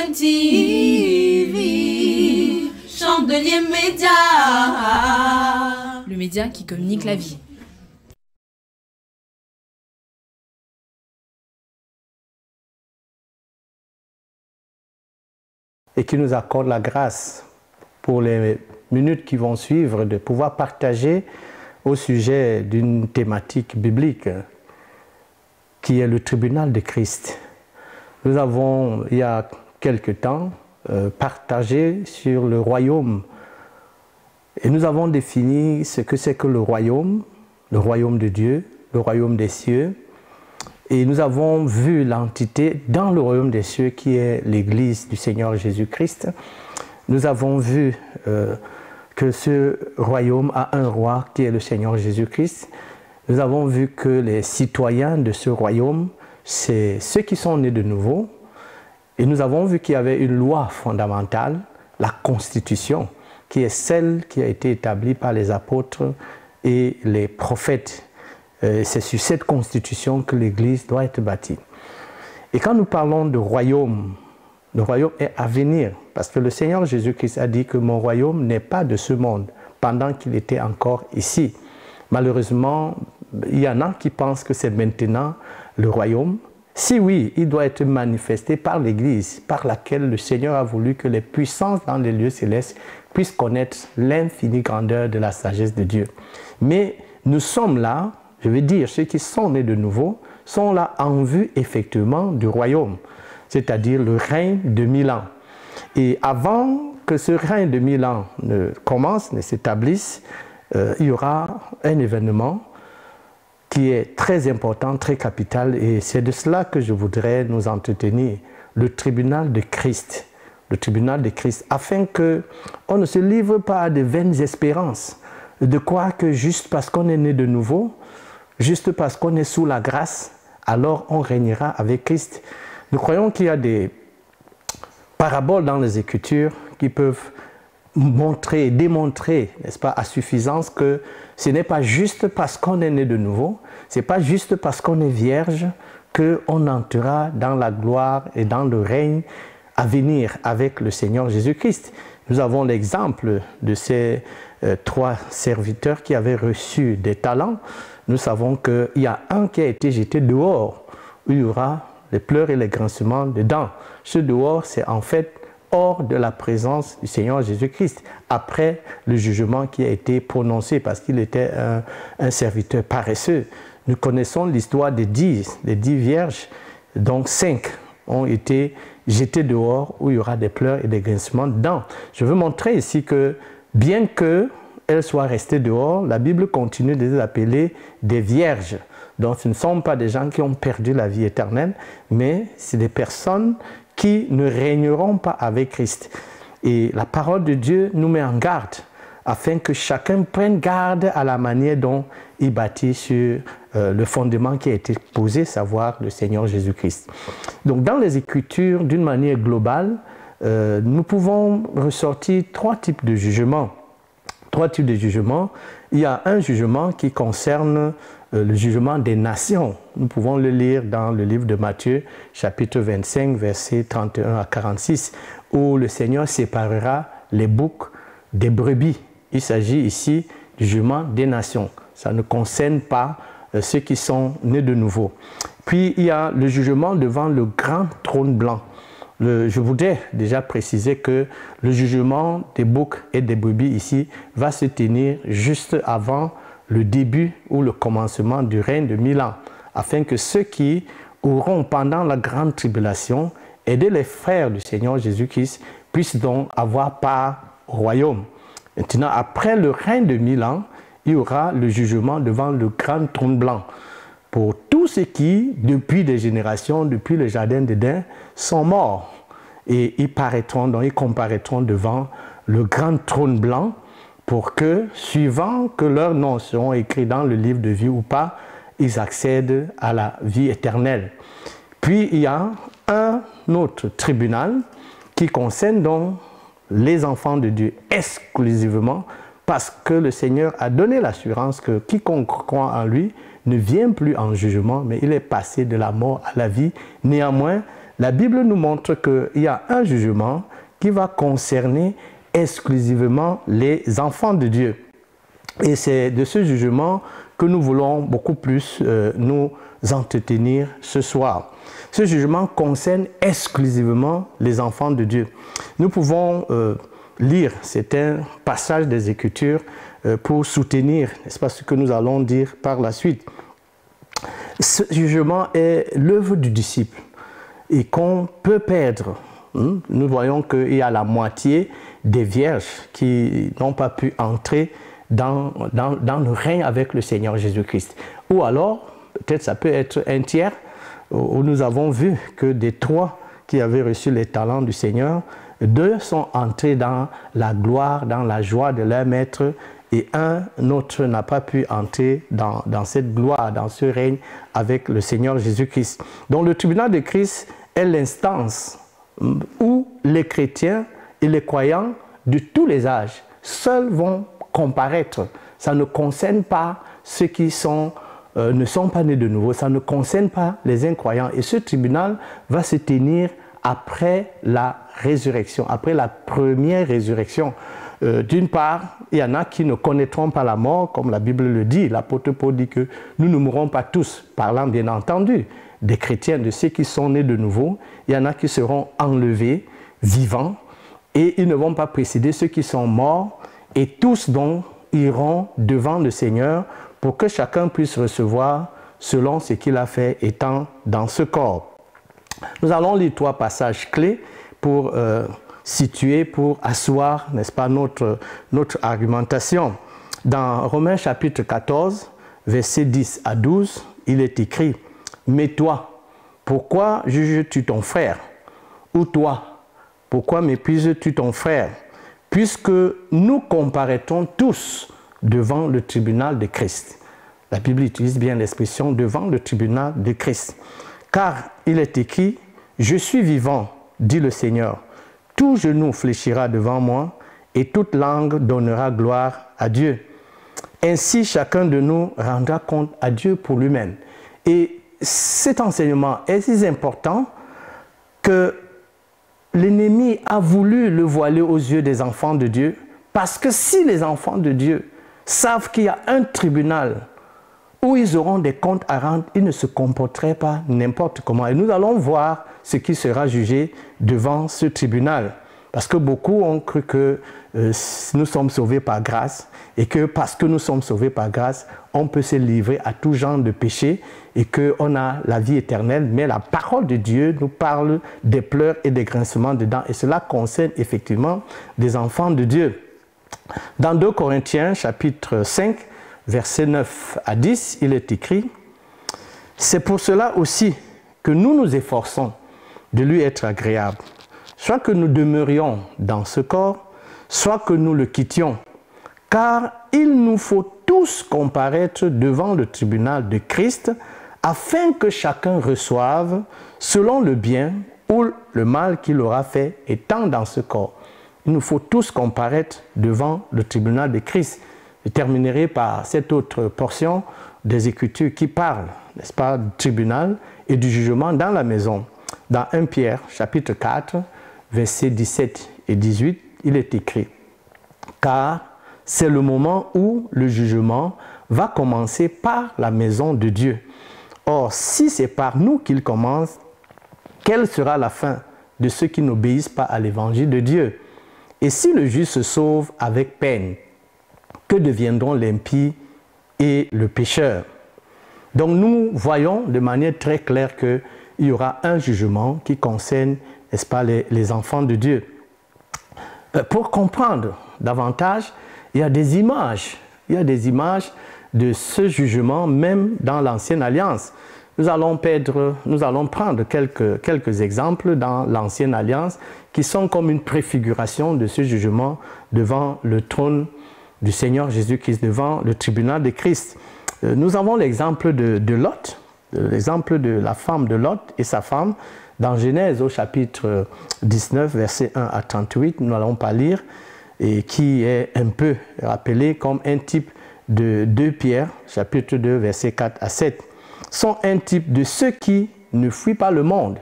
MTV, Chandelier Média, le média qui communique la vie. Et qui nous accorde la grâce pour les minutes qui vont suivre de pouvoir partager au sujet d'une thématique biblique qui est le tribunal de Christ. Nous avons, il y a quelque temps, partagé sur le royaume et nous avons défini ce que c'est que le royaume de Dieu, le royaume des cieux. Et nous avons vu l'entité dans le royaume des cieux qui est l'Église du Seigneur Jésus-Christ. Nous avons vu que ce royaume a un roi qui est le Seigneur Jésus-Christ. Nous avons vu que les citoyens de ce royaume, c'est ceux qui sont nés de nouveau. Et nous avons vu qu'il y avait une loi fondamentale, la Constitution, qui est celle qui a été établie par les apôtres et les prophètes. C'est sur cette constitution que l'Église doit être bâtie. Et quand nous parlons de royaume, le royaume est à venir, parce que le Seigneur Jésus-Christ a dit que mon royaume n'est pas de ce monde, pendant qu'il était encore ici. Malheureusement, il y en a qui pensent que c'est maintenant le royaume. Si oui, il doit être manifesté par l'Église, par laquelle le Seigneur a voulu que les puissances dans les lieux célestes puissent connaître l'infinie grandeur de la sagesse de Dieu. Mais nous sommes là, je veux dire, ceux qui sont nés de nouveau, sont là en vue effectivement du royaume, c'est-à-dire le règne de 1000 ans. Et avant que ce règne de 1000 ans ne commence, ne s'établisse, il y aura un événement qui est très important, très capital, et c'est de cela que je voudrais nous entretenir, le tribunal de Christ. Le tribunal de Christ, afin qu'on ne se livre pas à de vaines espérances, de croire que juste parce qu'on est né de nouveau, juste parce qu'on est sous la grâce, alors on régnera avec Christ. Nous croyons qu'il y a des paraboles dans les Écritures qui peuvent montrer, démontrer, n'est-ce pas, à suffisance que ce n'est pas juste parce qu'on est né de nouveau, ce n'est pas juste parce qu'on est vierge qu'on entrera dans la gloire et dans le règne à venir avec le Seigneur Jésus-Christ. Nous avons l'exemple de ces 3 serviteurs qui avaient reçu des talents. Nous savons qu'il y a un qui a été jeté dehors, où il y aura les pleurs et les grincements dedans. Ce dehors, c'est en fait hors de la présence du Seigneur Jésus-Christ, après le jugement qui a été prononcé, parce qu'il était un serviteur paresseux. Nous connaissons l'histoire des 10 vierges, donc 5 ont été jetés dehors, où il y aura des pleurs et des grincements dedans. Je veux montrer ici que, bien qu'elles soient restées dehors, la Bible continue de les appeler des vierges. Donc ce ne sont pas des gens qui ont perdu la vie éternelle, mais c'est des personnes qui ne régneront pas avec Christ. Et la parole de Dieu nous met en garde, afin que chacun prenne garde à la manière dont il bâtit sur le fondement qui a été posé, savoir le Seigneur Jésus-Christ. Donc dans les Écritures, d'une manière globale, nous pouvons ressortir 3 types de jugements. 3 types de jugements. Il y a un jugement qui concerne le jugement des nations. Nous pouvons le lire dans le livre de Matthieu, chapitre 25, versets 31 à 46, où le Seigneur séparera les boucs des brebis. Il s'agit ici du jugement des nations. Ça ne concerne pas ceux qui sont nés de nouveau. Puis il y a le jugement devant le grand trône blanc. Je voudrais déjà préciser que le jugement des boucs et des brebis ici va se tenir juste avant le début ou le commencement du règne de 1000 ans, afin que ceux qui auront pendant la grande tribulation aidé les frères du Seigneur Jésus-Christ puissent donc avoir part au royaume. Maintenant, après le règne de 1000 ans, il y aura le jugement devant le grand trône blanc pour tous ceux qui, depuis des générations, depuis le jardin d'Éden, sont morts. Et ils paraîtront, donc ils comparaîtront devant le grand trône blanc pour que, suivant que leurs noms seront écrits dans le livre de vie ou pas, ils accèdent à la vie éternelle. Puis il y a un autre tribunal qui concerne donc les enfants de Dieu exclusivement, parce que le Seigneur a donné l'assurance que quiconque croit en lui ne vient plus en jugement, mais il est passé de la mort à la vie. Néanmoins, la Bible nous montre qu'il y a un jugement qui va concerner exclusivement les enfants de Dieu. Et c'est de ce jugement que nous voulons beaucoup plus nous entretenir ce soir. Ce jugement concerne exclusivement les enfants de Dieu. Nous pouvons lire certains passages des Écritures pour soutenir, n'est-ce pas, ce que nous allons dire par la suite. Ce jugement est l'œuvre du disciple et qu'on peut perdre. Nous voyons qu'il y a la moitié des vierges qui n'ont pas pu entrer dans le règne avec le Seigneur Jésus-Christ. Ou alors, peut-être ça peut être un tiers, où nous avons vu que des 3 qui avaient reçu les talents du Seigneur, 2 sont entrés dans la gloire, dans la joie de leur maître, et un autre n'a pas pu entrer dans cette gloire, dans ce règne avec le Seigneur Jésus-Christ. Donc le tribunal de Christ est l'instance où les chrétiens et les croyants de tous les âges seuls vont comparaître. Ça ne concerne pas ceux qui ne sont pas nés de nouveau, ça ne concerne pas les incroyants. Et ce tribunal va se tenir après la résurrection, après la première résurrection. D'une part, il y en a qui ne connaîtront pas la mort, comme la Bible le dit. L'apôtre Paul dit que nous ne mourrons pas tous, parlant bien entendu des chrétiens, de ceux qui sont nés de nouveau. Il y en a qui seront enlevés, vivants, et ils ne vont pas précéder ceux qui sont morts, et tous donc iront devant le Seigneur pour que chacun puisse recevoir selon ce qu'il a fait étant dans ce corps. Nous allons lire 3 passages clés pour situer, pour asseoir, n'est-ce pas, notre argumentation. Dans Romains chapitre 14, versets 10 à 12, il est écrit « Mais toi, pourquoi juges-tu ton frère? Ou toi, pourquoi méprises-tu ton frère? Puisque nous comparaîtrons tous devant le tribunal de Christ. » La Bible utilise bien l'expression « devant le tribunal de Christ ». Car il est écrit « Je suis vivant, dit le Seigneur. Tout genou fléchira devant moi et toute langue donnera gloire à Dieu. Ainsi, chacun de nous rendra compte à Dieu pour lui-même. » Et cet enseignement est si important que l'ennemi a voulu le voiler aux yeux des enfants de Dieu, parce que si les enfants de Dieu savent qu'il y a un tribunal où ils auront des comptes à rendre, ils ne se comporteraient pas n'importe comment. Et nous allons voir ce qui sera jugé devant ce tribunal. Parce que beaucoup ont cru que nous sommes sauvés par grâce et que parce que nous sommes sauvés par grâce, on peut se livrer à tout genre de péché et qu'on a la vie éternelle. Mais la parole de Dieu nous parle des pleurs et des grincements de dents. Et cela concerne effectivement des enfants de Dieu. Dans 2 Corinthiens chapitre 5, versets 9 à 10, il est écrit « C'est pour cela aussi que nous nous efforçons de lui être agréable, soit que nous demeurions dans ce corps, soit que nous le quittions, car il nous faut tous comparaître devant le tribunal de Christ, afin que chacun reçoive selon le bien ou le mal qu'il aura fait étant dans ce corps. » Il nous faut tous comparaître devant le tribunal de Christ. Je terminerai par cette autre portion des Écritures qui parle, n'est-ce pas, du tribunal et du jugement dans la maison. Dans 1 Pierre, chapitre 4, versets 17 et 18, il est écrit « Car c'est le moment où le jugement va commencer par la maison de Dieu. Or, si c'est par nous qu'il commence, quelle sera la fin de ceux qui n'obéissent pas à l'évangile de Dieu? Et si le juste se sauve avec peine, que deviendront l'impie et le pécheur? » Donc nous voyons de manière très claire qu'il y aura un jugement qui concerne, n'est-ce pas, les enfants de Dieu. Pour comprendre davantage, il y a des images. Il y a des images de ce jugement même dans l'Ancienne Alliance. Nous allons prendre quelques exemples dans l'Ancienne Alliance qui sont comme une préfiguration de ce jugement devant le trône du Seigneur Jésus-Christ, devant le tribunal de Christ. Nous avons l'exemple de Lot, l'exemple de la femme de Lot et sa femme, dans Genèse au chapitre 19, versets 1 à 38, nous n'allons pas lire, et qui est un peu rappelé comme un type de 2 Pierre, chapitre 2, versets 4 à 7, sont un type de ceux qui ne fuient pas le monde.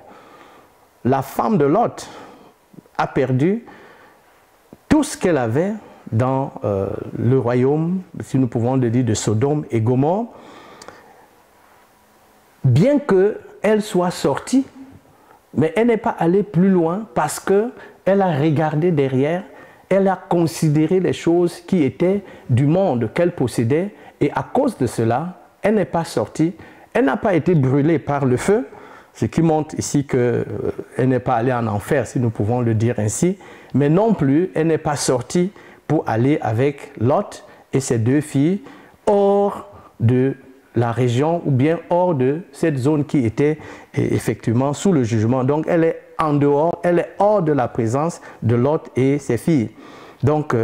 la femme de Lot a perdu tout ce qu'elle avait dans le royaume, si nous pouvons le dire, de Sodome et Gomorrhe, bien qu'elle soit sortie, mais elle n'est pas allée plus loin parce qu'elle a regardé derrière, elle a considéré les choses qui étaient du monde qu'elle possédait, et à cause de cela, elle n'est pas sortie, elle n'a pas été brûlée par le feu, ce qui montre ici qu'elle n'est pas allée en enfer, si nous pouvons le dire ainsi, mais non plus, elle n'est pas sortie pour aller avec Lot et ses 2 filles hors de la région ou bien hors de cette zone qui était effectivement sous le jugement. Donc elle est en dehors, elle est hors de la présence de Lot et ses filles. Donc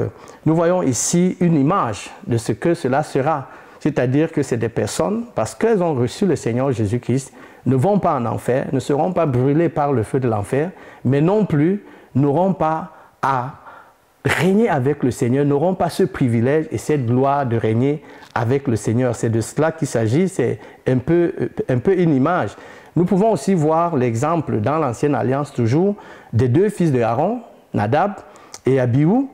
nous voyons ici une image de ce que cela sera. C'est-à-dire que c'est des personnes, parce qu'elles ont reçu le Seigneur Jésus-Christ, ne vont pas en enfer, ne seront pas brûlées par le feu de l'enfer, mais non plus n'auront pas à régner avec le Seigneur, n'auront pas ce privilège et cette gloire de régner avec le Seigneur. C'est de cela qu'il s'agit, c'est un peu une image. Nous pouvons aussi voir l'exemple dans l'Ancienne Alliance toujours des 2 fils de Aaron, Nadab et Abihu,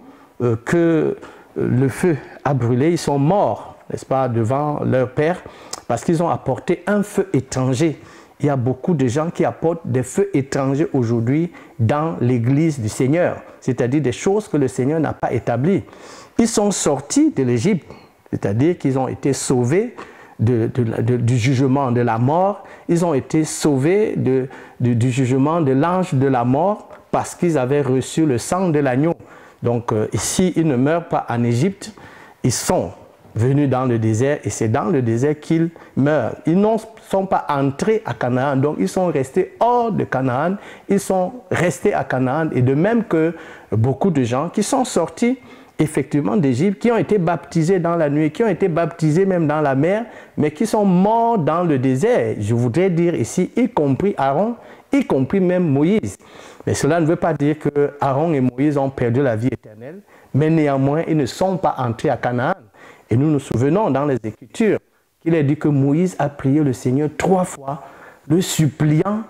que le feu a brûlé, ils sont morts, n'est-ce pas, devant leur père, parce qu'ils ont apporté un feu étranger. Il y a beaucoup de gens qui apportent des feux étrangers aujourd'hui dans l'église du Seigneur, c'est-à-dire des choses que le Seigneur n'a pas établies. Ils sont sortis de l'Égypte, c'est-à-dire qu'ils ont été sauvés du jugement de la mort, ils ont été sauvés du jugement de l'ange de la mort parce qu'ils avaient reçu le sang de l'agneau. Donc ici, ils ne meurent pas en Égypte, ils sont venus dans le désert et c'est dans le désert qu'ils meurent. Ils ne sont pas entrés à Canaan, donc ils sont restés hors de Canaan, ils sont restés à Canaan, et de même que beaucoup de gens qui sont sortis effectivement d'Égypte, qui ont été baptisés dans la nuit, qui ont été baptisés même dans la mer, mais qui sont morts dans le désert. Je voudrais dire ici, y compris Aaron, y compris même Moïse. Mais cela ne veut pas dire que Aaron et Moïse ont perdu la vie éternelle, mais néanmoins, ils ne sont pas entrés à Canaan. Et nous nous souvenons dans les Écritures qu'il est dit que Moïse a prié le Seigneur 3 fois, le suppliant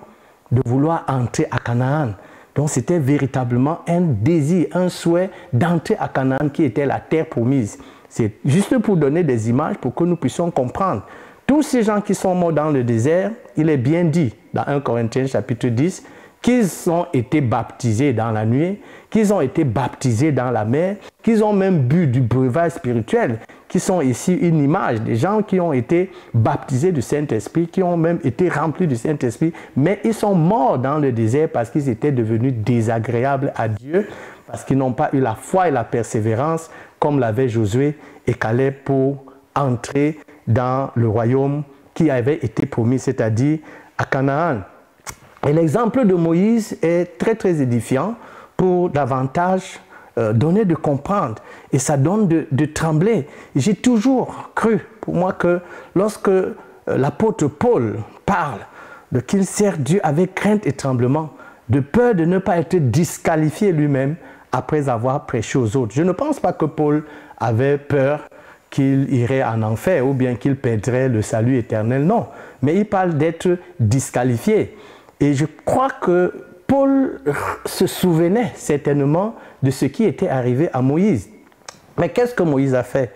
de vouloir entrer à Canaan. Donc c'était véritablement un désir, un souhait d'entrer à Canaan qui était la terre promise. C'est juste pour donner des images pour que nous puissions comprendre. Tous ces gens qui sont morts dans le désert, il est bien dit dans 1 Corinthiens chapitre 10 qu'ils ont été baptisés dans la nuée, qu'ils ont été baptisés dans la mer, qu'ils ont même bu du breuvage spirituel, qui sont ici une image des gens qui ont été baptisés du Saint-Esprit, qui ont même été remplis du Saint-Esprit, mais ils sont morts dans le désert parce qu'ils étaient devenus désagréables à Dieu, parce qu'ils n'ont pas eu la foi et la persévérance comme l'avaient Josué et Caleb pour entrer dans le royaume qui avait été promis, c'est-à-dire à Canaan. Et l'exemple de Moïse est très très édifiant pour davantage donner de comprendre, et ça donne de trembler. J'ai toujours cru, pour moi, que lorsque l'apôtre Paul parle de qu'il sert Dieu avec crainte et tremblement, de peur de ne pas être disqualifié lui-même après avoir prêché aux autres. Je ne pense pas que Paul avait peur qu'il irait en enfer ou bien qu'il perdrait le salut éternel, non. Mais il parle d'être disqualifié. Et je crois que Paul se souvenait certainement de ce qui était arrivé à Moïse. Mais qu'est-ce que Moïse a fait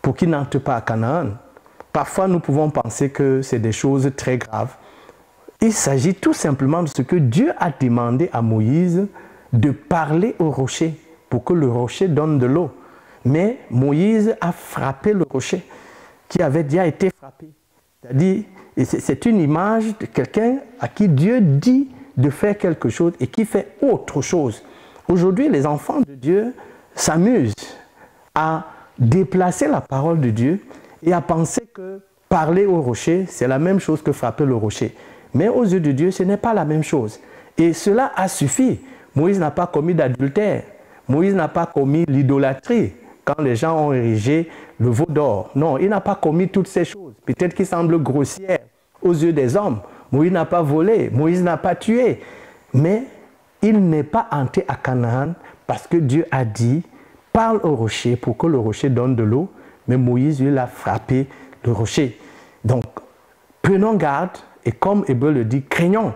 pour qu'il n'entre pas à Canaan? Parfois, nous pouvons penser que c'est des choses très graves. Il s'agit tout simplement de ce que Dieu a demandé à Moïse de parler au rocher pour que le rocher donne de l'eau. Mais Moïse a frappé le rocher qui avait déjà été frappé. C'est-à-dire, c'est une image de quelqu'un à qui Dieu dit de faire quelque chose et qui fait autre chose. Aujourd'hui, les enfants de Dieu s'amusent à déplacer la parole de Dieu et à penser que parler au rocher, c'est la même chose que frapper le rocher. Mais aux yeux de Dieu, ce n'est pas la même chose. Et cela a suffi. Moïse n'a pas commis d'adultère. Moïse n'a pas commis l'idolâtrie quand les gens ont érigé le veau d'or. Non, il n'a pas commis toutes ces choses. Peut-être qu'il semble grossière aux yeux des hommes. Moïse n'a pas volé, Moïse n'a pas tué. Mais il n'est pas entré à Canaan parce que Dieu a dit, parle au rocher pour que le rocher donne de l'eau. Mais Moïse, il a frappé le rocher. Donc, prenons garde et comme Hébreu le dit, craignons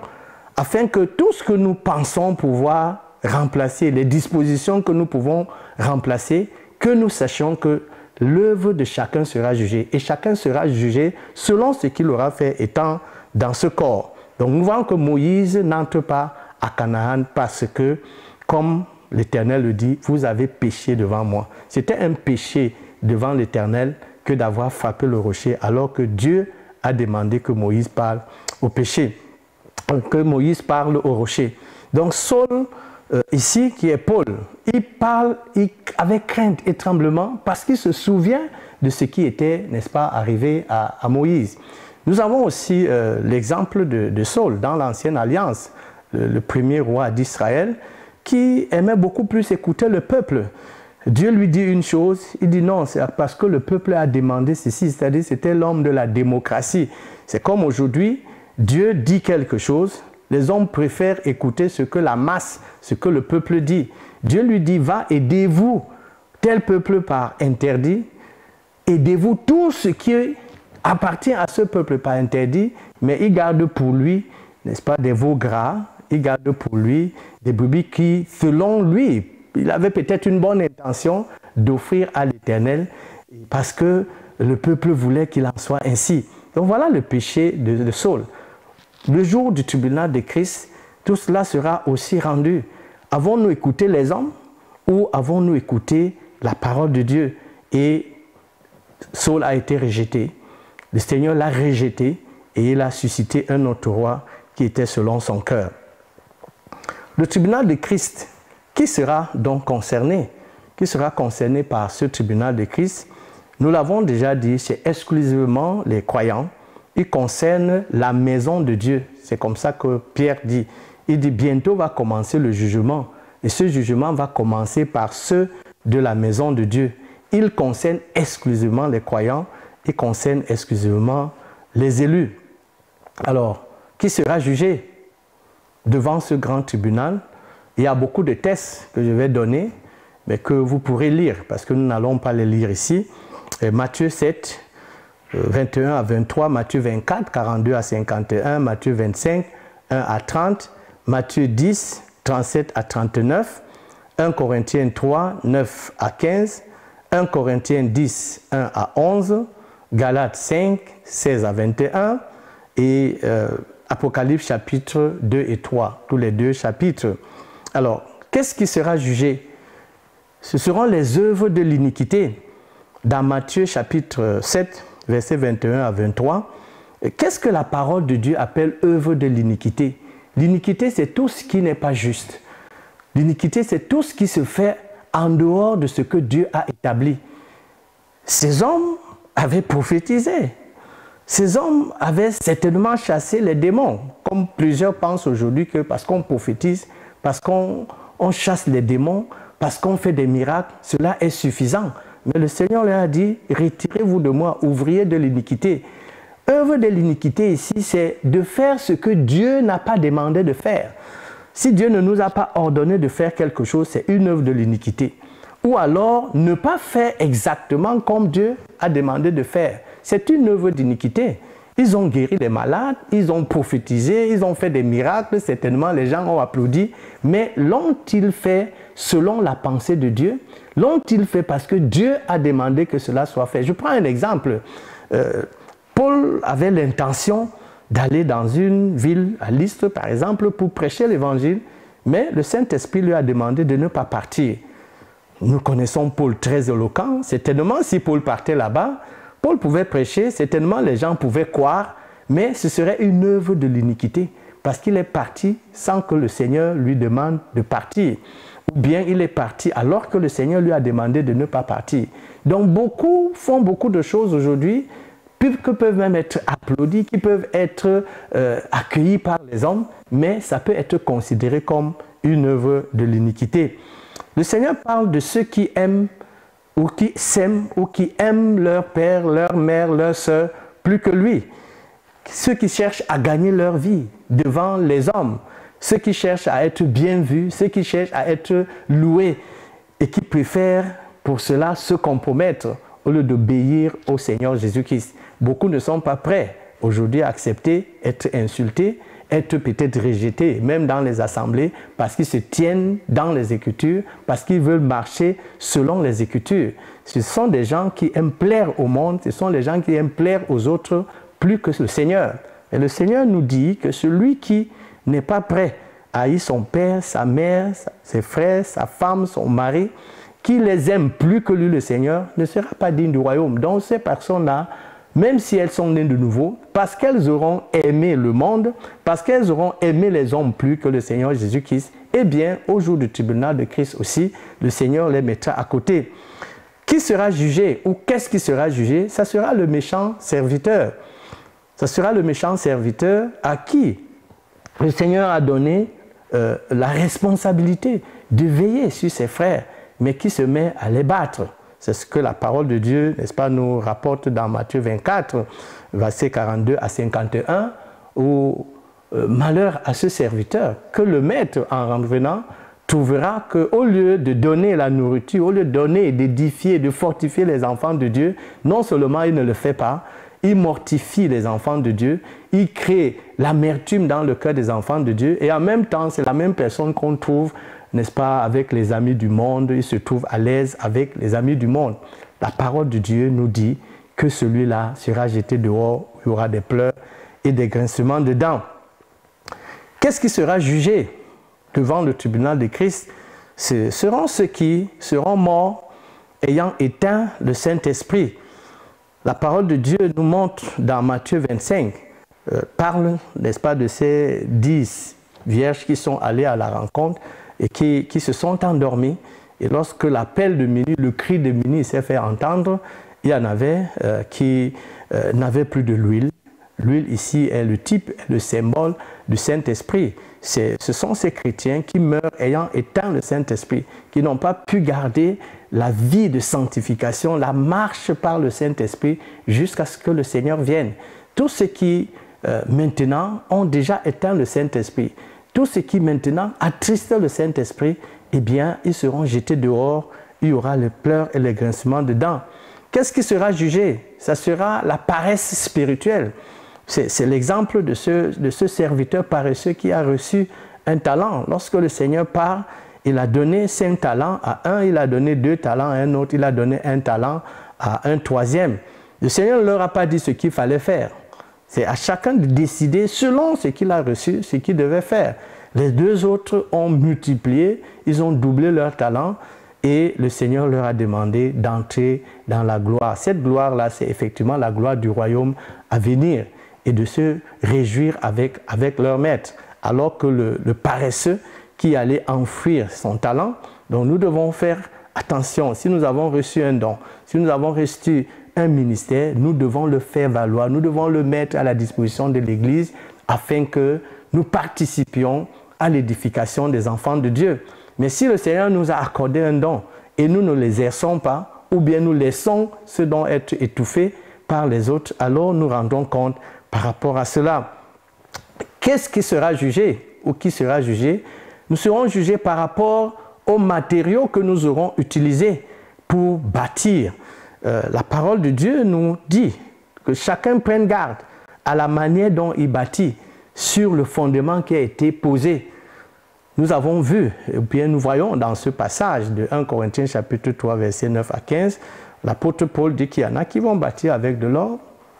afin que tout ce que nous pensons pouvoir remplacer, les dispositions que nous pouvons remplacer, que nous sachions que l'œuvre de chacun sera jugée. Et chacun sera jugé selon ce qu'il aura fait étant dans ce corps. Donc nous voyons que Moïse n'entre pas à Canaan parce que, comme l'Éternel le dit, vous avez péché devant moi. C'était un péché devant l'Éternel que d'avoir frappé le rocher, alors que Dieu a demandé que Moïse parle au péché, que Moïse parle au rocher. Donc Saul, ici, qui est Paul, il parle avec crainte et tremblement parce qu'il se souvient de ce qui était, n'est-ce pas, arrivé à Moïse. Nous avons aussi l'exemple de Saul dans l'Ancienne Alliance, le premier roi d'Israël, qui aimait beaucoup plus écouter le peuple. Dieu lui dit une chose, il dit non, c'est parce que le peuple a demandé ceci, c'est-à-dire c'était l'homme de la démocratie. C'est comme aujourd'hui, Dieu dit quelque chose, les hommes préfèrent écouter ce que la masse, ce que le peuple dit. Dieu lui dit, va, aidez-vous tel peuple par interdit, aidez-vous tout ce qui appartient à ce peuple par interdit, mais il garde pour lui, n'est-ce pas, des veaux gras, il garde pour lui des brebis qui, selon lui, il avait peut-être une bonne intention d'offrir à l'Éternel parce que le peuple voulait qu'il en soit ainsi. Donc voilà le péché de Saul. Le jour du tribunal de Christ, tout cela sera aussi rendu. Avons-nous écouté les hommes ou avons-nous écouté la parole de Dieu? Et Saul a été rejeté. Le Seigneur l'a rejeté et il a suscité un autre roi qui était selon son cœur. Le tribunal de Christ, qui sera donc concerné? Qui sera concerné par ce tribunal de Christ? Nous l'avons déjà dit, c'est exclusivement les croyants. Il concerne la maison de Dieu. C'est comme ça que Pierre dit. Il dit bientôt va commencer le jugement. Et ce jugement va commencer par ceux de la maison de Dieu. Il concerne exclusivement les croyants. Il concerne exclusivement les élus. Alors, qui sera jugé devant ce grand tribunal? Il y a beaucoup de textes que je vais donner, mais que vous pourrez lire, parce que nous n'allons pas les lire ici. Matthieu 7, 21 à 23, Matthieu 24, 42 à 51, Matthieu 25, 1 à 30, Matthieu 10, 37 à 39, 1 Corinthiens 3, 9 à 15, 1 Corinthiens 10, 1 à 11, Galates 5, 16 à 21 et Apocalypse chapitre 2 et 3, tous les deux chapitres. Alors, qu'est-ce qui sera jugé? Ce seront les œuvres de l'iniquité. Dans Matthieu chapitre 7, versets 21 à 23, qu'est-ce que la parole de Dieu appelle œuvre de l'iniquité? L'iniquité, c'est tout ce qui n'est pas juste. L'iniquité, c'est tout ce qui se fait en dehors de ce que Dieu a établi. Ces hommes avaient prophétisé. Ces hommes avaient certainement chassé les démons, comme plusieurs pensent aujourd'hui que parce qu'on prophétise, parce qu'on chasse les démons, parce qu'on fait des miracles, cela est suffisant. Mais le Seigneur leur a dit, retirez-vous de moi, ouvriers de l'iniquité. Œuvre de l'iniquité ici, c'est de faire ce que Dieu n'a pas demandé de faire. Si Dieu ne nous a pas ordonné de faire quelque chose, c'est une œuvre de l'iniquité. Ou alors, ne pas faire exactement comme Dieu a demandé de faire. C'est une œuvre d'iniquité. Ils ont guéri les malades, ils ont prophétisé, ils ont fait des miracles, certainement les gens ont applaudi, mais l'ont-ils fait selon la pensée de Dieu? L'ont-ils fait parce que Dieu a demandé que cela soit fait? Je prends un exemple. Paul avait l'intention d'aller dans une ville, à Lystre par exemple, pour prêcher l'évangile, mais le Saint-Esprit lui a demandé de ne pas partir. Nous connaissons Paul très éloquent, certainement si Paul partait là-bas, Paul pouvait prêcher, certainement les gens pouvaient croire, mais ce serait une œuvre de l'iniquité, parce qu'il est parti sans que le Seigneur lui demande de partir. Ou bien il est parti alors que le Seigneur lui a demandé de ne pas partir. Donc beaucoup font beaucoup de choses aujourd'hui, qui peuvent même être applaudis, qui peuvent être accueillis par les hommes, mais ça peut être considéré comme une œuvre de l'iniquité. Le Seigneur parle de ceux qui aiment ou qui s'aiment ou qui aiment leur père, leur mère, leur sœur plus que lui. Ceux qui cherchent à gagner leur vie devant les hommes, ceux qui cherchent à être bien vus, ceux qui cherchent à être loués et qui préfèrent pour cela se compromettre au lieu d'obéir au Seigneur Jésus-Christ. Beaucoup ne sont pas prêts aujourd'hui à accepter, être insultés, être peut-être rejetés, même dans les assemblées, parce qu'ils se tiennent dans les Écritures, parce qu'ils veulent marcher selon les Écritures. Ce sont des gens qui aiment plaire au monde, ce sont des gens qui aiment plaire aux autres plus que le Seigneur. Et le Seigneur nous dit que celui qui n'est pas prêt à haïr son père, sa mère, ses frères, sa femme, son mari, qui les aime plus que lui, le Seigneur, ne sera pas digne du royaume. Donc ces personnes-là, même si elles sont nées de nouveau, parce qu'elles auront aimé le monde, parce qu'elles auront aimé les hommes plus que le Seigneur Jésus-Christ, eh bien, au jour du tribunal de Christ aussi, le Seigneur les mettra à côté. Qui sera jugé ou qu'est-ce qui sera jugé? Ça sera le méchant serviteur. Ça sera le méchant serviteur à qui le Seigneur a donné la responsabilité de veiller sur ses frères, mais qui se met à les battre. C'est ce que la parole de Dieu, n'est-ce pas, nous rapporte dans Matthieu 24, versets 42 à 51, où malheur à ce serviteur que le maître, en revenant, trouvera qu'au lieu de donner la nourriture, au lieu de donner, d'édifier, de fortifier les enfants de Dieu, non seulement il ne le fait pas, il mortifie les enfants de Dieu, il crée l'amertume dans le cœur des enfants de Dieu, et en même temps, c'est la même personne qu'on trouve, n'est-ce pas, avec les amis du monde, il se trouve à l'aise avec les amis du monde. La parole de Dieu nous dit que celui-là sera jeté dehors, où il y aura des pleurs et des grincements de dents. Qu'est-ce qui sera jugé devant le tribunal de Christ? Ce seront ceux qui seront morts ayant éteint le Saint-Esprit. La parole de Dieu nous montre dans Matthieu 25, parle, n'est-ce pas, de ces 10 vierges qui sont allées à la rencontre et qui se sont endormis. Et lorsque l'appel de minuit, le cri de minuit s'est fait entendre, il y en avait qui n'avaient plus de l'huile. L'huile ici est le type, le symbole du Saint-Esprit. Ce sont ces chrétiens qui meurent ayant éteint le Saint-Esprit, qui n'ont pas pu garder la vie de sanctification, la marche par le Saint-Esprit jusqu'à ce que le Seigneur vienne. Tous ceux qui maintenant ont déjà éteint le Saint-Esprit, tous ceux qui maintenant attristent le Saint-Esprit, eh bien, ils seront jetés dehors, il y aura les pleurs et les grincements de dents. Qu'est-ce qui sera jugé? Ça sera la paresse spirituelle. C'est l'exemple de ce serviteur paresseux qui a reçu un talent. Lorsque le Seigneur part, il a donné 5 talents à un, il a donné 2 talents à un autre, il a donné 1 talent à un troisième. Le Seigneur ne leur a pas dit ce qu'il fallait faire. C'est à chacun de décider selon ce qu'il a reçu, ce qu'il devait faire. Les 2 autres ont multiplié, ils ont doublé leur talent et le Seigneur leur a demandé d'entrer dans la gloire. Cette gloire-là, c'est effectivement la gloire du royaume à venir et de se réjouir avec leur maître. Alors que le paresseux qui allait enfouir son talent, donc nous devons faire attention. Si nous avons reçu un don, si nous avons reçu un ministère, nous devons le faire valoir, nous devons le mettre à la disposition de l'Église afin que nous participions à l'édification des enfants de Dieu. Mais si le Seigneur nous a accordé un don et nous ne l'exerçons pas, ou bien nous laissons ce don être étouffé par les autres, alors nous rendons compte par rapport à cela. Qu'est-ce qui sera jugé ou qui sera jugé? Nous serons jugés par rapport aux matériaux que nous aurons utilisés pour bâtir. La parole de Dieu nous dit que chacun prenne garde à la manière dont il bâtit sur le fondement qui a été posé. Nous avons vu, ou bien nous voyons dans ce passage de 1 Corinthiens chapitre 3, versets 9 à 15, l'apôtre Paul dit qu'il y en a qui vont bâtir avec de l'or,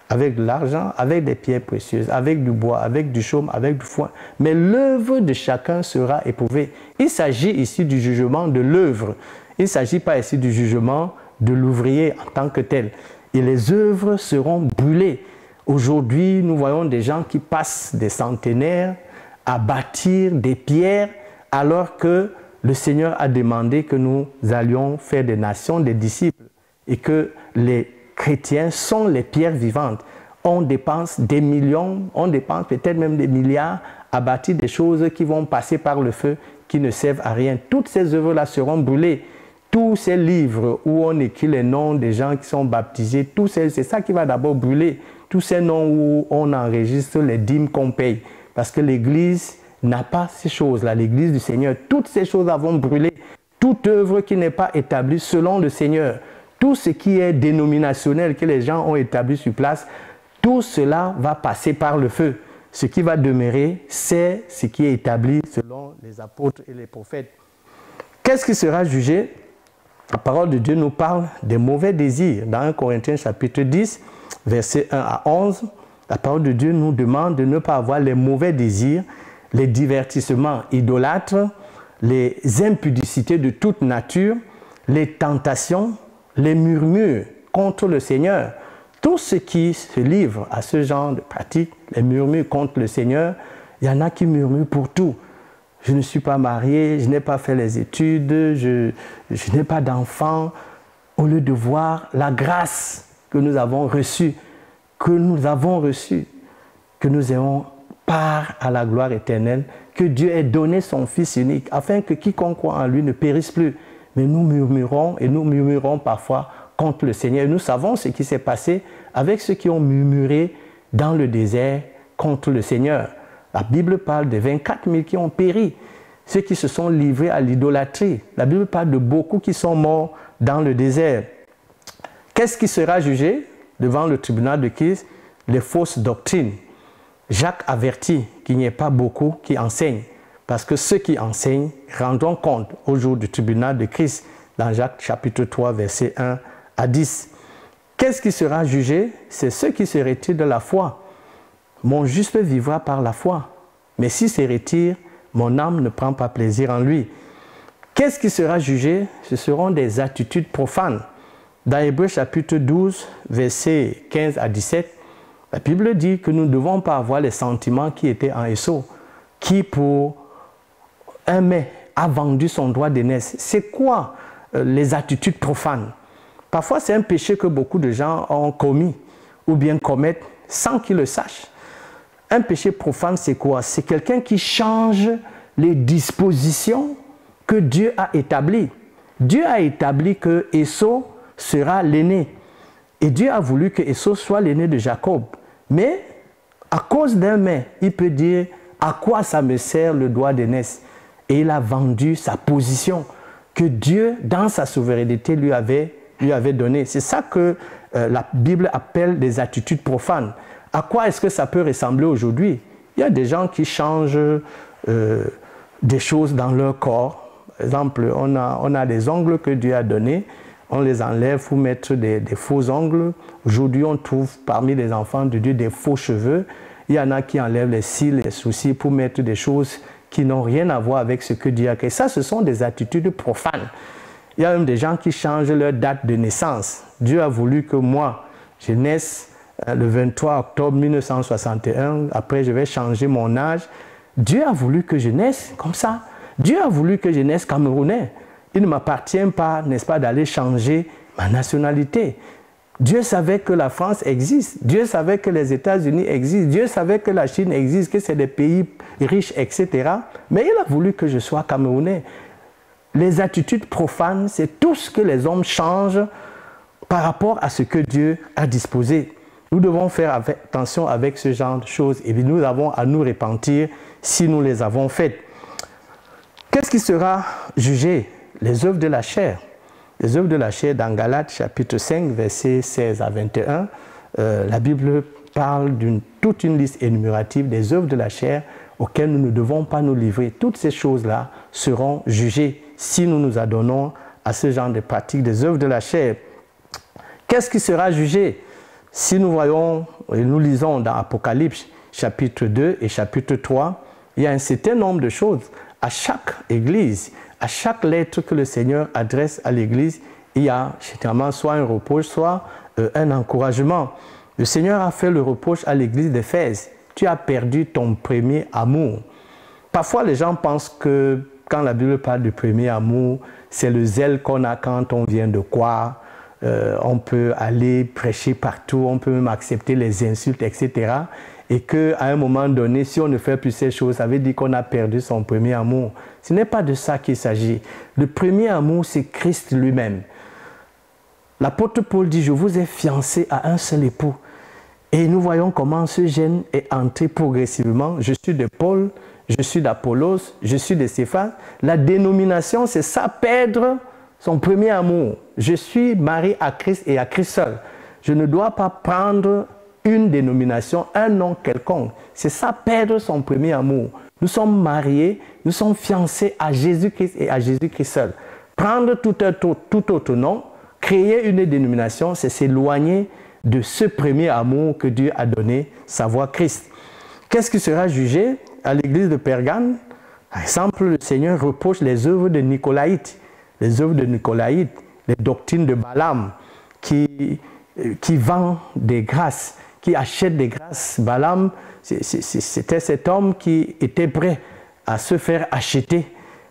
avec de l'argent, avec des pierres précieuses, avec du bois, avec du chaume, avec du foin. Mais l'œuvre de chacun sera éprouvée. Il s'agit ici du jugement de l'œuvre. Il ne s'agit pas ici du jugement de l'ouvrier en tant que tel. Et les œuvres seront brûlées. Aujourd'hui, nous voyons des gens qui passent des centenaires à bâtir des pierres alors que le Seigneur a demandé que nous allions faire des nations, des disciples et que les chrétiens sont les pierres vivantes. On dépense des millions, on dépense peut-être même des milliards à bâtir des choses qui vont passer par le feu, qui ne servent à rien. Toutes ces œuvres-là seront brûlées. Tous ces livres où on écrit les noms des gens qui sont baptisés, c'est ça qui va d'abord brûler. Tous ces noms où on enregistre les dîmes qu'on paye. Parce que l'Église n'a pas ces choses-là. L'Église du Seigneur, toutes ces choses-là vont brûler. Toute œuvre qui n'est pas établie selon le Seigneur, tout ce qui est dénominationnel que les gens ont établi sur place, tout cela va passer par le feu. Ce qui va demeurer, c'est ce qui est établi selon les apôtres et les prophètes. Qu'est-ce qui sera jugé? La parole de Dieu nous parle des mauvais désirs. Dans 1 Corinthiens chapitre 10, versets 1 à 11, la parole de Dieu nous demande de ne pas avoir les mauvais désirs, les divertissements idolâtres, les impudicités de toute nature, les tentations, les murmures contre le Seigneur. Tous ceux qui se livrent à ce genre de pratique, les murmures contre le Seigneur, il y en a qui murmurent pour tout. Je ne suis pas marié, je n'ai pas fait les études, je n'ai pas d'enfant. Au lieu de voir la grâce que nous avons reçue, que nous ayons part à la gloire éternelle, que Dieu ait donné son Fils unique, afin que quiconque croit en lui ne périsse plus. Mais nous murmurons parfois contre le Seigneur. Nous savons ce qui s'est passé avec ceux qui ont murmuré dans le désert contre le Seigneur. La Bible parle de 24 000 qui ont péri, ceux qui se sont livrés à l'idolâtrie. La Bible parle de beaucoup qui sont morts dans le désert. Qu'est-ce qui sera jugé devant le tribunal de Christ? Les fausses doctrines. Jacques avertit qu'il n'y ait pas beaucoup qui enseignent, parce que ceux qui enseignent rendront compte au jour du tribunal de Christ, dans Jacques chapitre 3, versets 1 à 10. Qu'est-ce qui sera jugé? C'est ceux qui se retirent de la foi. Mon juste vivra par la foi, mais s'il se retire, mon âme ne prend pas plaisir en lui. Qu'est-ce qui sera jugé? Ce seront des attitudes profanes. Dans Hébreux chapitre 12, versets 15 à 17, la Bible dit que nous ne devons pas avoir les sentiments qui étaient en Ésaü, qui pour un mets a vendu son droit d'aînesse. C'est quoi les attitudes profanes? Parfois c'est un péché que beaucoup de gens ont commis ou bien commettent sans qu'ils le sachent. Un péché profane, c'est quoi? C'est quelqu'un qui change les dispositions que Dieu a établies. Dieu a établi que Ésaü sera l'aîné. Et Dieu a voulu que Ésaü soit l'aîné de Jacob. Mais à cause d'un mais, il peut dire à quoi ça me sert le droit d'aînesse? Et il a vendu sa position que Dieu, dans sa souveraineté, lui avait donnée. C'est ça que la Bible appelle des attitudes profanes. À quoi est-ce que ça peut ressembler aujourd'hui? Il y a des gens qui changent des choses dans leur corps. Par exemple, on a des ongles que Dieu a donnés, on les enlève pour mettre des faux ongles. Aujourd'hui, on trouve parmi les enfants de Dieu des faux cheveux. Il y en a qui enlèvent les cils, les sourcils pour mettre des choses qui n'ont rien à voir avec ce que Dieu a créé. Ça, ce sont des attitudes profanes. Il y a même des gens qui changent leur date de naissance. Dieu a voulu que moi, je naisse le 23 octobre 1961, après je vais changer mon âge. Dieu a voulu que je naisse comme ça. Dieu a voulu que je naisse camerounais. Il ne m'appartient pas, n'est-ce pas, d'aller changer ma nationalité. Dieu savait que la France existe. Dieu savait que les États-Unis existent. Dieu savait que la Chine existe, que c'est des pays riches, etc. Mais il a voulu que je sois camerounais. Les attitudes profanes, c'est tout ce que les hommes changent par rapport à ce que Dieu a disposé. Nous devons faire attention avec ce genre de choses et puis nous avons à nous repentir si nous les avons faites. Qu'est-ce qui sera jugé? Les œuvres de la chair. Les œuvres de la chair, dans Galates chapitre 5, versets 16 à 21, la Bible parle toute une liste énumérative des œuvres de la chair auxquelles nous ne devons pas nous livrer. Toutes ces choses-là seront jugées si nous nous adonnons à ce genre de pratiques des œuvres de la chair. Qu'est-ce qui sera jugé? Si nous voyons et nous lisons dans Apocalypse chapitre 2 et chapitre 3, il y a un certain nombre de choses. À chaque église, à chaque lettre que le Seigneur adresse à l'église, il y a généralement soit un reproche, soit un encouragement. Le Seigneur a fait le reproche à l'église d'Éphèse. Tu as perdu ton premier amour. Parfois, les gens pensent que quand la Bible parle du premier amour, c'est le zèle qu'on a quand on vient de croire. On peut aller prêcher partout, on peut même accepter les insultes, etc. Et qu'à un moment donné, si on ne fait plus ces choses, ça veut dire qu'on a perdu son premier amour. Ce n'est pas de ça qu'il s'agit. Le premier amour, c'est Christ lui-même. L'apôtre Paul dit, je vous ai fiancé à un seul époux. Et nous voyons comment ce gène est entré progressivement. Je suis de Paul, je suis d'Apollos, je suis de Céphas. La dénomination, c'est ça, perdre son premier amour. Je suis marié à Christ et à Christ seul. Je ne dois pas prendre une dénomination, un nom quelconque. C'est ça, perdre son premier amour. Nous sommes mariés, nous sommes fiancés à Jésus-Christ et à Jésus-Christ seul. Prendre tout autre nom, créer une dénomination, c'est s'éloigner de ce premier amour que Dieu a donné, savoir Christ. Qu'est-ce qui sera jugé à l'église de Pergame? Par exemple, le Seigneur reproche les œuvres de Nicolaïtes, les œuvres de Nicolaïtes, les doctrines de Balaam, qui vend des grâces, qui achète des grâces. Balaam, c'était cet homme qui était prêt à se faire acheter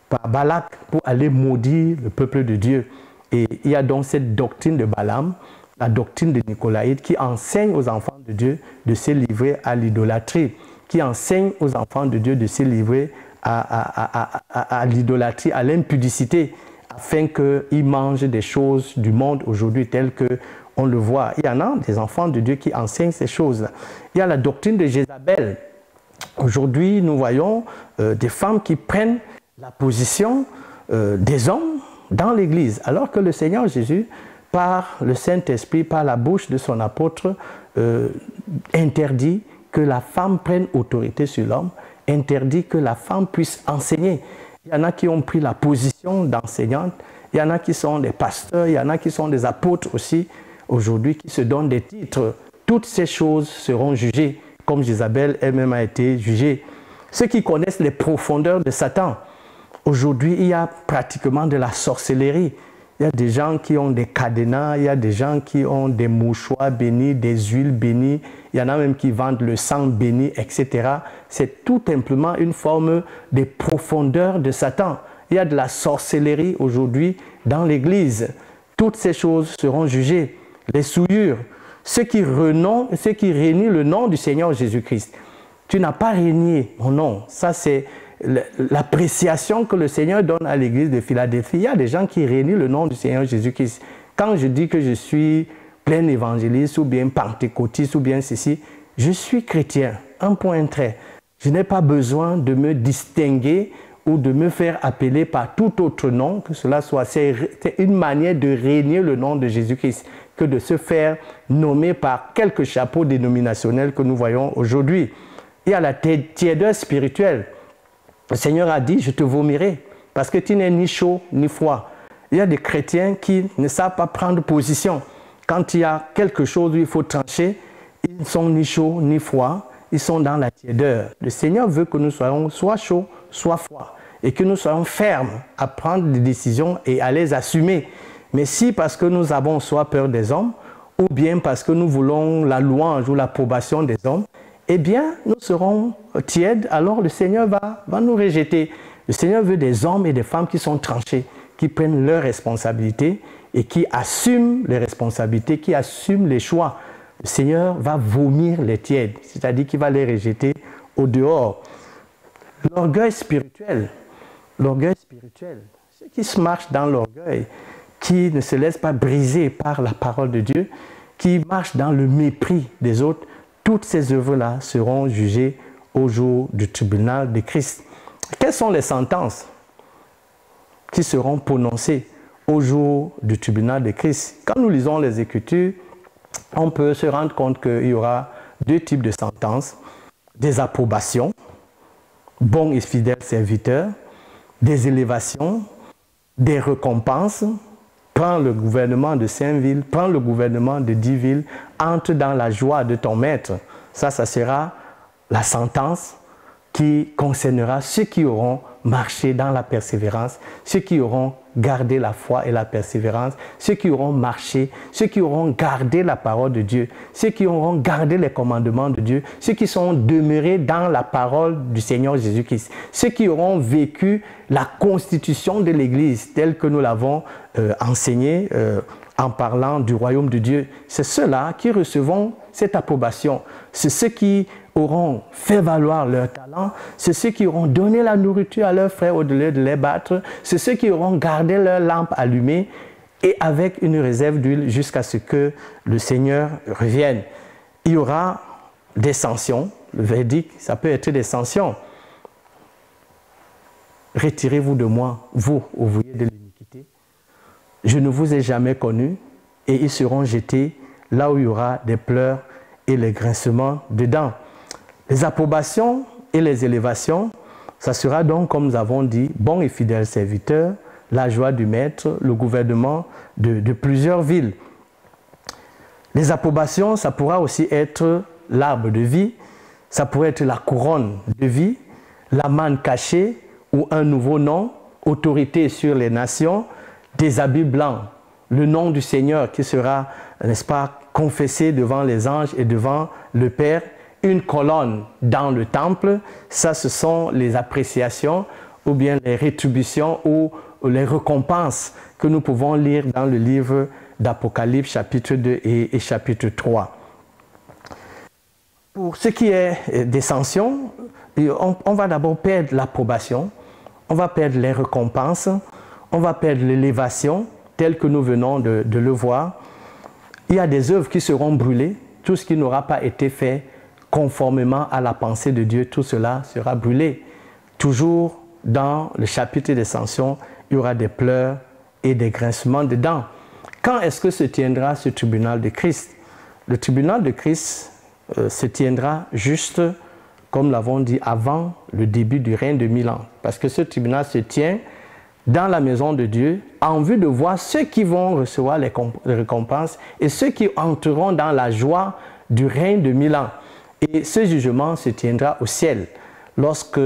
par Balak pour aller maudire le peuple de Dieu. Et il y a donc cette doctrine de Balaam, la doctrine de Nicolaïte, qui enseigne aux enfants de Dieu de se livrer à l'idolâtrie, qui enseigne aux enfants de Dieu de se livrer à l'idolâtrie, à l'impudicité, afin qu'ils mangent des choses du monde aujourd'hui telles qu'on le voit. Il y en a des enfants de Dieu qui enseignent ces choses-là. Il y a la doctrine de Jézabel. Aujourd'hui, nous voyons des femmes qui prennent la position des hommes dans l'Église, alors que le Seigneur Jésus, par le Saint-Esprit, par la bouche de son apôtre, interdit que la femme prenne autorité sur l'homme, interdit que la femme puisse enseigner. Il y en a qui ont pris la position d'enseignante, il y en a qui sont des pasteurs, il y en a qui sont des apôtres aussi, aujourd'hui, qui se donnent des titres. Toutes ces choses seront jugées, comme Jézabel elle-même a été jugée. Ceux qui connaissent les profondeurs de Satan, aujourd'hui, il y a pratiquement de la sorcellerie. Il y a des gens qui ont des cadenas, il y a des gens qui ont des mouchoirs bénis, des huiles bénies, il y en a même qui vendent le sang béni, etc. C'est tout simplement une forme de profondeur de Satan. Il y a de la sorcellerie aujourd'hui dans l'Église. Toutes ces choses seront jugées. Les souillures, ceux qui réunissent le nom du Seigneur Jésus-Christ. Tu n'as pas régné mon nom. Ça, c'est l'appréciation que le Seigneur donne à l'église de Philadelphie. Il y a des gens qui réunissent le nom du Seigneur Jésus-Christ. Quand je dis que je suis plein évangéliste ou bien pentecôtiste ou bien ceci, je suis chrétien, un point trait. Je n'ai pas besoin de me distinguer ou de me faire appeler par tout autre nom, que cela soit. C'est une manière de régner le nom de Jésus-Christ que de se faire nommer par quelques chapeaux dénominationnels que nous voyons aujourd'hui. Il y a la tiédeur spirituelle. Le Seigneur a dit, je te vomirai, parce que tu n'es ni chaud ni froid. Il y a des chrétiens qui ne savent pas prendre position. Quand il y a quelque chose où il faut trancher, ils ne sont ni chauds ni froids, ils sont dans la tiédeur. Le Seigneur veut que nous soyons soit chauds, soit froids, et que nous soyons fermes à prendre des décisions et à les assumer. Mais si parce que nous avons soit peur des hommes, ou bien parce que nous voulons la louange ou l'approbation des hommes, eh bien, nous serons tièdes, alors le Seigneur va nous rejeter. Le Seigneur veut des hommes et des femmes qui sont tranchés, qui prennent leurs responsabilités et qui assument les responsabilités, qui assument les choix. Le Seigneur va vomir les tièdes, c'est-à-dire qu'il va les rejeter au dehors. L'orgueil spirituel, ceux qui se marchent dans l'orgueil, qui ne se laissent pas briser par la parole de Dieu, qui marchent dans le mépris des autres, toutes ces œuvres-là seront jugées au jour du tribunal de Christ. Quelles sont les sentences qui seront prononcées au jour du tribunal de Christ? Quand nous lisons les Écritures, on peut se rendre compte qu'il y aura deux types de sentences. Des approbations, bons et fidèles serviteurs, des élévations, des récompenses. Prends le gouvernement de 5 villes, prends le gouvernement de 10 villes, entre dans la joie de ton maître. Ça sera la sentence qui concernera ceux qui auront marché dans la persévérance, ceux qui auront gardé la foi et la persévérance, ceux qui auront marché, ceux qui auront gardé la parole de Dieu, ceux qui auront gardé les commandements de Dieu, ceux qui sont demeurés dans la parole du Seigneur Jésus-Christ, ceux qui auront vécu la constitution de l'Église telle que nous l'avons enseignée en parlant du royaume de Dieu. C'est ceux-là qui recevront cette approbation. C'est ceux qui auront fait valoir leur talent, c'est ceux qui auront donné la nourriture à leurs frères au-delà de les battre, c'est ceux qui auront gardé leur lampe allumée et avec une réserve d'huile jusqu'à ce que le Seigneur revienne. Il y aura des sanctions, le verdict, ça peut être des sanctions. Retirez-vous de moi, vous, ouvriers de l'iniquité. Je ne vous ai jamais connu, et ils seront jetés là où il y aura des pleurs et les grincements de dents. Les approbations et les élévations, ça sera donc, comme nous avons dit, bon et fidèle serviteur, la joie du maître, le gouvernement de plusieurs villes. Les approbations, ça pourra aussi être l'arbre de vie, ça pourrait être la couronne de vie, la manne cachée ou un nouveau nom, autorité sur les nations, des habits blancs, le nom du Seigneur qui sera, n'est-ce pas, confessé devant les anges et devant le Père, une colonne dans le temple, ça ce sont les appréciations ou bien les rétributions ou les récompenses que nous pouvons lire dans le livre d'Apocalypse chapitre 2 et chapitre 3. Pour ce qui est des sanctions, on va d'abord perdre l'approbation, on va perdre les récompenses, on va perdre l'élévation, telle que nous venons de le voir. Il y a des œuvres qui seront brûlées, tout ce qui n'aura pas été fait conformément à la pensée de Dieu, tout cela sera brûlé. Toujours dans le chapitre des sanctions, il y aura des pleurs et des grincements de dents. Quand est-ce que se tiendra ce tribunal de Christ? Le tribunal de Christ se tiendra juste, comme nous l'avons dit, avant le début du règne de 1000 ans. Parce que ce tribunal se tient dans la maison de Dieu en vue de voir ceux qui vont recevoir les récompenses et ceux qui entreront dans la joie du règne de 1000 ans. Et ce jugement se tiendra au ciel, lorsque,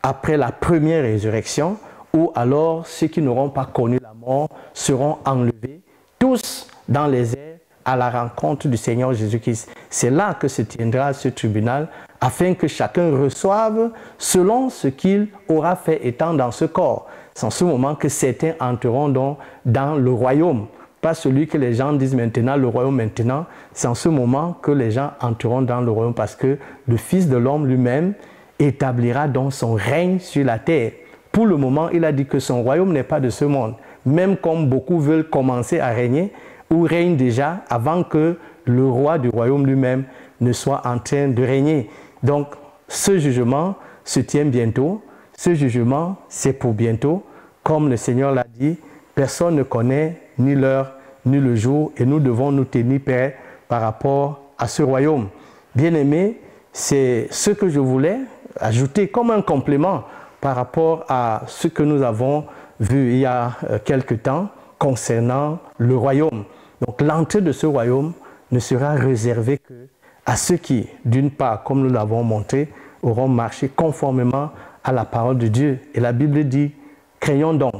après la première résurrection, ou alors ceux qui n'auront pas connu la mort seront enlevés, tous dans les airs, à la rencontre du Seigneur Jésus-Christ. C'est là que se tiendra ce tribunal, afin que chacun reçoive selon ce qu'il aura fait étant dans ce corps. C'est en ce moment que certains entreront donc dans le royaume. Pas celui que les gens disent maintenant, le royaume maintenant. C'est en ce moment que les gens entreront dans le royaume, parce que le Fils de l'homme lui-même établira donc son règne sur la terre. Pour le moment, il a dit que son royaume n'est pas de ce monde. Même comme beaucoup veulent commencer à régner, ou règnent déjà avant que le roi du royaume lui-même ne soit en train de régner. Donc, ce jugement se tient bientôt. Ce jugement, c'est pour bientôt. Comme le Seigneur l'a dit, personne ne connaît ni l'heure, ni le jour, et nous devons nous tenir prêts par rapport à ce royaume. Bien-aimés, c'est ce que je voulais ajouter comme un complément par rapport à ce que nous avons vu il y a quelque temps concernant le royaume. Donc l'entrée de ce royaume ne sera réservée qu'à ceux qui, d'une part, comme nous l'avons montré, auront marché conformément à la parole de Dieu. Et la Bible dit, craignons donc,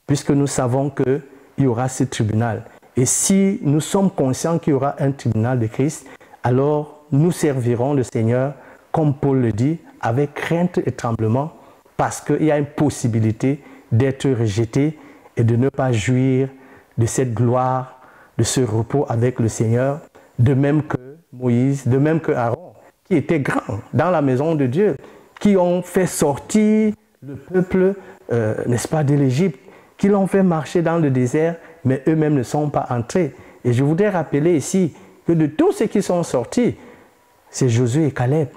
puisque nous savons qu'il y aura ce tribunal. Et si nous sommes conscients qu'il y aura un tribunal de Christ, alors nous servirons le Seigneur, comme Paul le dit, avec crainte et tremblement, parce qu'il y a une possibilité d'être rejeté et de ne pas jouir de cette gloire, de ce repos avec le Seigneur, de même que Moïse, de même que Aaron, qui étaient grands dans la maison de Dieu, qui ont fait sortir le peuple, n'est-ce pas, de l'Égypte, qui l'ont fait marcher dans le désert, mais eux-mêmes ne sont pas entrés. Et je voudrais rappeler ici que de tous ceux qui sont sortis, c'est Josué et Caleb.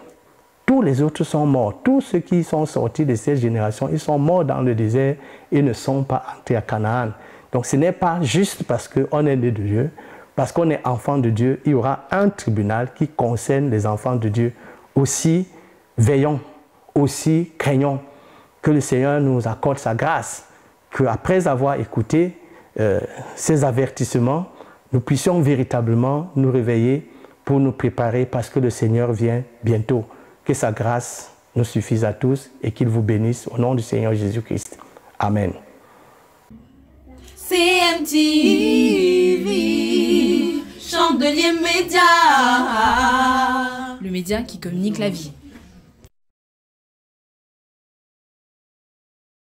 Tous les autres sont morts. Tous ceux qui sont sortis de cette génération, ils sont morts dans le désert et ne sont pas entrés à Canaan. Donc ce n'est pas juste parce qu'on est né de Dieu, parce qu'on est enfant de Dieu, il y aura un tribunal qui concerne les enfants de Dieu. Aussi veillons, aussi craignons que le Seigneur nous accorde sa grâce, qu'après avoir écouté ces avertissements, nous puissions véritablement nous réveiller pour nous préparer parce que le Seigneur vient bientôt. Que sa grâce nous suffise à tous et qu'il vous bénisse au nom du Seigneur Jésus-Christ. Amen. CMTV, Chandelier Média. Le média qui communique la vie.